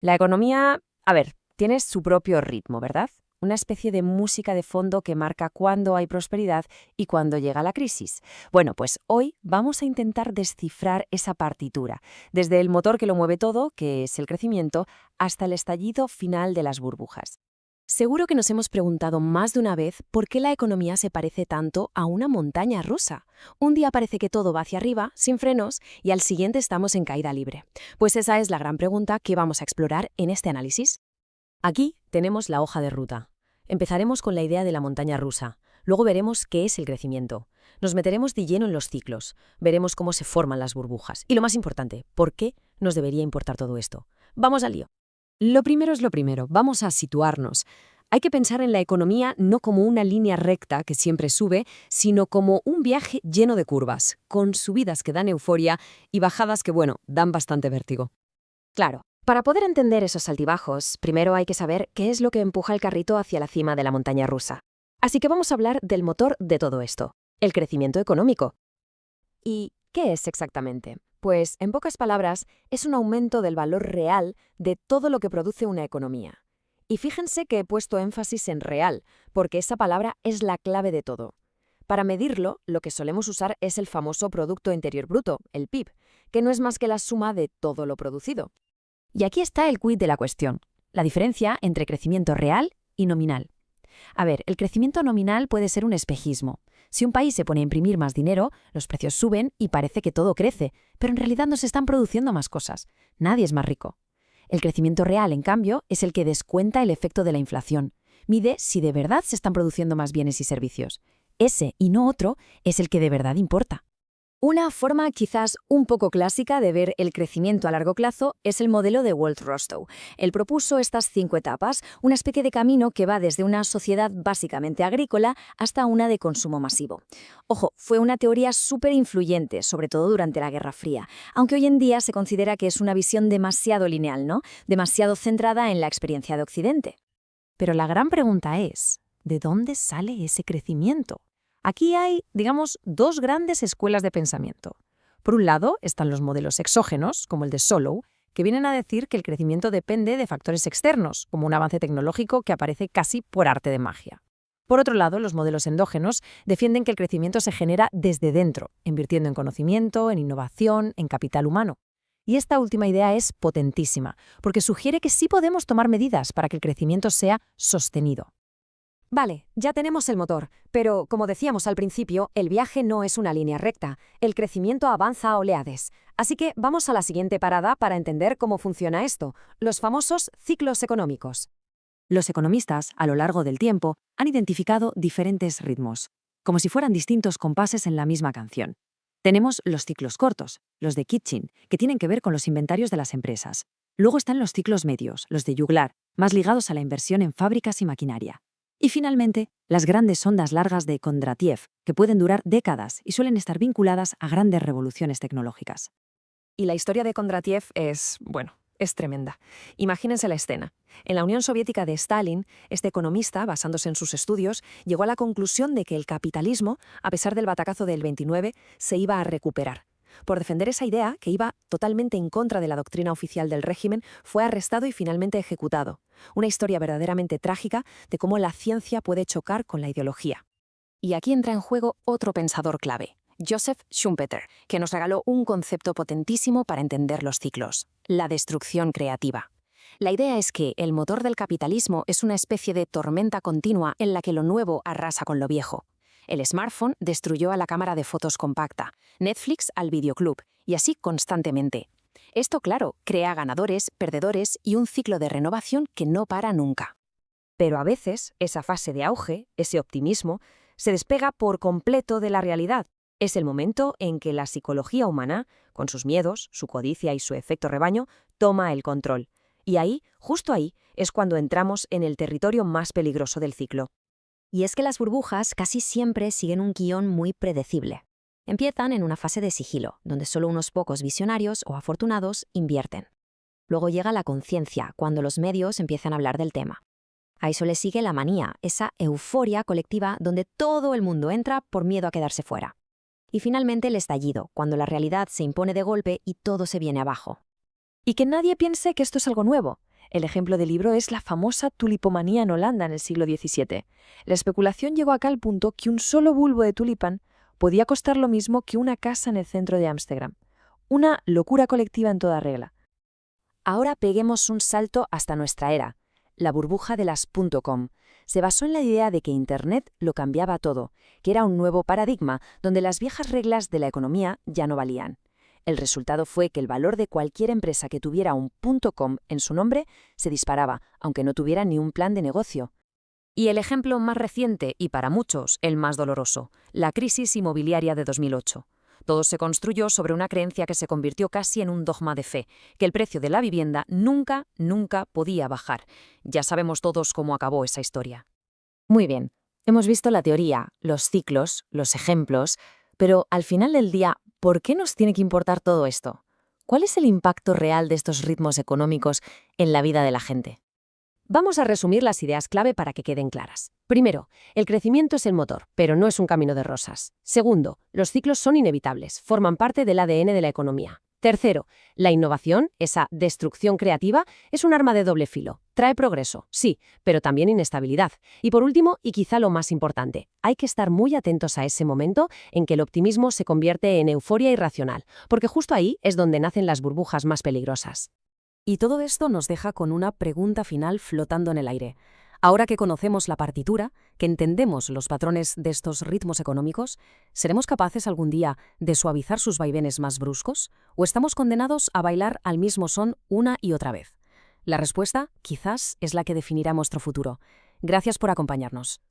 La economía, a ver, tiene su propio ritmo, ¿verdad? Una especie de música de fondo que marca cuándo hay prosperidad y cuándo llega la crisis. Bueno, pues hoy vamos a intentar descifrar esa partitura, desde el motor que lo mueve todo, que es el crecimiento, hasta el estallido final de las burbujas. Seguro que nos hemos preguntado más de una vez por qué la economía se parece tanto a una montaña rusa. Un día parece que todo va hacia arriba, sin frenos, y al siguiente estamos en caída libre. Pues esa es la gran pregunta que vamos a explorar en este análisis. Aquí tenemos la hoja de ruta. Empezaremos con la idea de la montaña rusa. Luego veremos qué es el crecimiento. Nos meteremos de lleno en los ciclos. Veremos cómo se forman las burbujas. Y lo más importante, ¿por qué nos debería importar todo esto? Vamos al lío. Lo primero es lo primero. Vamos a situarnos. Hay que pensar en la economía no como una línea recta que siempre sube, sino como un viaje lleno de curvas, con subidas que dan euforia y bajadas que, bueno, dan bastante vértigo. Claro, para poder entender esos altibajos, primero hay que saber qué es lo que empuja el carrito hacia la cima de la montaña rusa. Así que vamos a hablar del motor de todo esto, el crecimiento económico. ¿Y qué es exactamente? Pues, en pocas palabras, es un aumento del valor real de todo lo que produce una economía. Y fíjense que he puesto énfasis en real, porque esa palabra es la clave de todo. Para medirlo, lo que solemos usar es el famoso Producto Interior Bruto, el PIB, que no es más que la suma de todo lo producido. Y aquí está el quid de la cuestión, la diferencia entre crecimiento real y nominal. A ver, el crecimiento nominal puede ser un espejismo. Si un país se pone a imprimir más dinero, los precios suben y parece que todo crece, pero en realidad no se están produciendo más cosas. Nadie es más rico. El crecimiento real, en cambio, es el que descuenta el efecto de la inflación. Mide si de verdad se están produciendo más bienes y servicios. Ese, y no otro, es el que de verdad importa. Una forma quizás un poco clásica de ver el crecimiento a largo plazo es el modelo de Walt Rostow. Él propuso estas 5 etapas, una especie de camino que va desde una sociedad básicamente agrícola hasta una de consumo masivo. Ojo, fue una teoría súper influyente, sobre todo durante la Guerra Fría, aunque hoy en día se considera que es una visión demasiado lineal, ¿no? Demasiado centrada en la experiencia de Occidente. Pero la gran pregunta es, ¿de dónde sale ese crecimiento? Aquí hay, digamos, dos grandes escuelas de pensamiento. Por un lado están los modelos exógenos, como el de Solow, que vienen a decir que el crecimiento depende de factores externos, como un avance tecnológico que aparece casi por arte de magia. Por otro lado, los modelos endógenos defienden que el crecimiento se genera desde dentro, invirtiendo en conocimiento, en innovación, en capital humano. Y esta última idea es potentísima, porque sugiere que sí podemos tomar medidas para que el crecimiento sea sostenido. Vale, ya tenemos el motor, pero como decíamos al principio, el viaje no es una línea recta, el crecimiento avanza a oleadas. Así que vamos a la siguiente parada para entender cómo funciona esto, los famosos ciclos económicos. Los economistas, a lo largo del tiempo, han identificado diferentes ritmos, como si fueran distintos compases en la misma canción. Tenemos los ciclos cortos, los de Kitchin, que tienen que ver con los inventarios de las empresas. Luego están los ciclos medios, los de Juglar, más ligados a la inversión en fábricas y maquinaria. Y finalmente, las grandes ondas largas de Kondratiev, que pueden durar décadas y suelen estar vinculadas a grandes revoluciones tecnológicas. Y la historia de Kondratiev es tremenda. Imagínense la escena. En la Unión Soviética de Stalin, este economista, basándose en sus estudios, llegó a la conclusión de que el capitalismo, a pesar del batacazo del 29, se iba a recuperar. Por defender esa idea, que iba totalmente en contra de la doctrina oficial del régimen, fue arrestado y finalmente ejecutado. Una historia verdaderamente trágica de cómo la ciencia puede chocar con la ideología. Y aquí entra en juego otro pensador clave, Joseph Schumpeter, que nos regaló un concepto potentísimo para entender los ciclos: la destrucción creativa. La idea es que el motor del capitalismo es una especie de tormenta continua en la que lo nuevo arrasa con lo viejo. El smartphone destruyó a la cámara de fotos compacta, Netflix al videoclub, y así constantemente. Esto, claro, crea ganadores, perdedores y un ciclo de renovación que no para nunca. Pero a veces, esa fase de auge, ese optimismo, se despega por completo de la realidad. Es el momento en que la psicología humana, con sus miedos, su codicia y su efecto rebaño, toma el control. Y ahí, justo ahí, es cuando entramos en el territorio más peligroso del ciclo. Y es que las burbujas casi siempre siguen un guión muy predecible. Empiezan en una fase de sigilo, donde solo unos pocos visionarios o afortunados invierten. Luego llega la conciencia, cuando los medios empiezan a hablar del tema. A eso le sigue la manía, esa euforia colectiva donde todo el mundo entra por miedo a quedarse fuera. Y finalmente el estallido, cuando la realidad se impone de golpe y todo se viene abajo. Y que nadie piense que esto es algo nuevo. El ejemplo del libro es la famosa tulipomanía en Holanda en el siglo XVII. La especulación llegó acá al punto que un solo bulbo de tulipán podía costar lo mismo que una casa en el centro de Ámsterdam. Una locura colectiva en toda regla. Ahora peguemos un salto hasta nuestra era. La burbuja de las .com se basó en la idea de que Internet lo cambiaba todo, que era un nuevo paradigma donde las viejas reglas de la economía ya no valían. El resultado fue que el valor de cualquier empresa que tuviera un .com en su nombre se disparaba, aunque no tuviera ni un plan de negocio. Y el ejemplo más reciente, y para muchos el más doloroso, la crisis inmobiliaria de 2008. Todo se construyó sobre una creencia que se convirtió casi en un dogma de fe, que el precio de la vivienda nunca podía bajar. Ya sabemos todos cómo acabó esa historia. Muy bien, hemos visto la teoría, los ciclos, los ejemplos, pero al final del día, ¿por qué nos tiene que importar todo esto? ¿Cuál es el impacto real de estos ritmos económicos en la vida de la gente? Vamos a resumir las ideas clave para que queden claras. Primero, el crecimiento es el motor, pero no es un camino de rosas. Segundo, los ciclos son inevitables, forman parte del ADN de la economía. Tercero, la innovación, esa destrucción creativa, es un arma de doble filo. Trae progreso, sí, pero también inestabilidad. Y por último, y quizá lo más importante, hay que estar muy atentos a ese momento en que el optimismo se convierte en euforia irracional, porque justo ahí es donde nacen las burbujas más peligrosas. Y todo esto nos deja con una pregunta final flotando en el aire. Ahora que conocemos la partitura, que entendemos los patrones de estos ritmos económicos, ¿seremos capaces algún día de suavizar sus vaivenes más bruscos? ¿O estamos condenados a bailar al mismo son una y otra vez? La respuesta, quizás, es la que definirá nuestro futuro. Gracias por acompañarnos.